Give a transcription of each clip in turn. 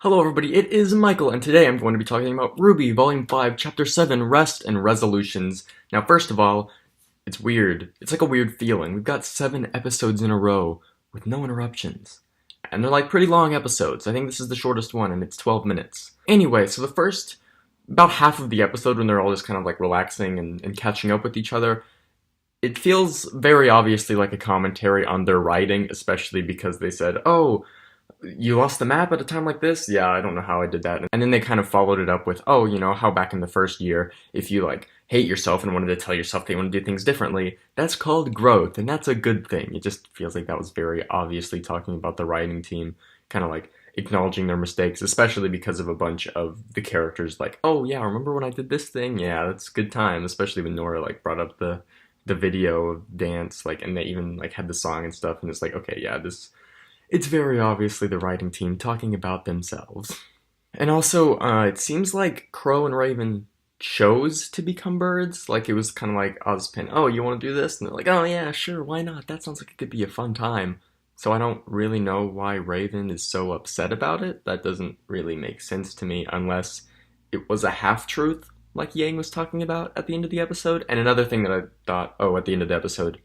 Hello everybody, it is Michael, and today I'm going to be talking about RWBY Volume 5, Chapter 7, Rest and Resolutions. Now first of all, it's weird. It's like a weird feeling. We've got 7 episodes in a row with no interruptions. And they're like pretty long episodes. I think this is the shortest one, and it's 12 minutes. Anyway, so the first, about half of the episode when they're all just kind of like relaxing and catching up with each other, it feels very obviously like a commentary on their writing, especially because they said, oh, you lost the map at a time like this? Yeah, I don't know how I did that. And then they kind of followed it up with, oh, you know, how back in the first year, if you like hate yourself and wanted to tell yourself that you want to do things differently, that's called growth, and that's a good thing. It just feels like that was very obviously talking about the writing team, kind of like acknowledging their mistakes, especially because of a bunch of the characters like, oh yeah, remember when I did this thing? Yeah, that's a good time, especially when Nora like brought up the video of dance, like, and they even like had the song and stuff, and it's like, okay, yeah, it's very obviously the writing team talking about themselves. And also, it seems like Crow and Raven chose to become birds. Like, it was kind of like Ozpin, oh, you want to do this? And they're like, oh yeah, sure, why not? That sounds like it could be a fun time. So I don't really know why Raven is so upset about it. That doesn't really make sense to me, unless it was a half-truth, like Yang was talking about at the end of the episode. And another thing that I thought, oh, at the end of the episode,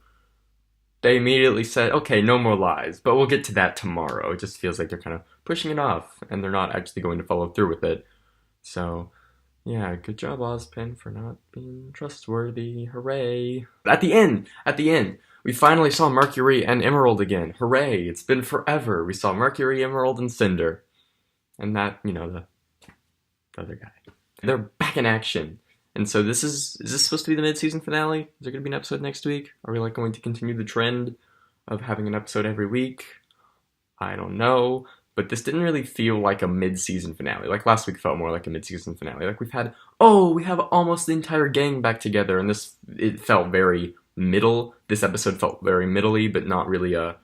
they immediately said, okay, no more lies, but we'll get to that tomorrow. It just feels like they're kind of pushing it off, and they're not actually going to follow through with it. So, yeah, good job, Ozpin, for not being trustworthy. Hooray. At the end, we finally saw Mercury and Emerald again. Hooray, it's been forever. We saw Mercury, Emerald, and Cinder. And that, you know, the other guy. They're back in action. And so is this supposed to be the mid-season finale? Is there going to be an episode next week? Are we like going to continue the trend of having an episode every week? I don't know, but this didn't really feel like a mid-season finale. Like last week felt more like a mid-season finale. Like we have almost the entire gang back together, and it felt very middle. This episode felt very middle-y, but not really a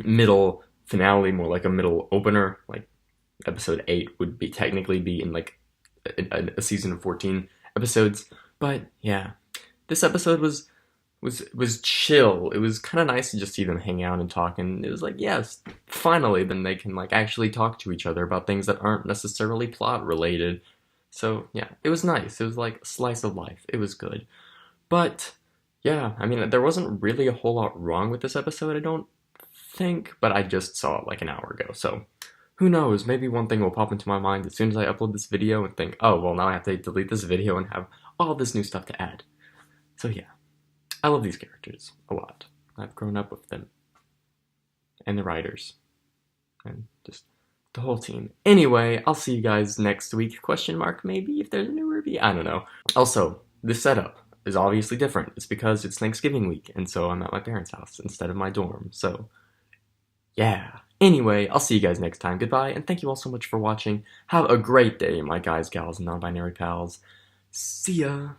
middle finale, more like a middle opener. Like episode 8 would technically be in like a season of 14 episodes. But yeah, this episode was chill. It was kind of nice to just see them hang out and talk, and it was like, yes, finally then they can like actually talk to each other about things that aren't necessarily plot related. So yeah, it was nice. It was like a slice of life. It was good. But yeah, I mean, there wasn't really a whole lot wrong with this episode, I don't think, but I just saw it like an hour ago, so who knows, maybe one thing will pop into my mind as soon as I upload this video and think, oh, well, now I have to delete this video and have all this new stuff to add. So yeah, I love these characters a lot. I've grown up with them. And the writers. And just the whole team. Anyway, I'll see you guys next week, question mark, maybe, if there's a new RWBY, I don't know. Also, this setup is obviously different. It's because it's Thanksgiving week, and so I'm at my parents' house instead of my dorm, so yeah. Anyway, I'll see you guys next time. Goodbye, and thank you all so much for watching. Have a great day, my guys, gals, and non-binary pals. See ya!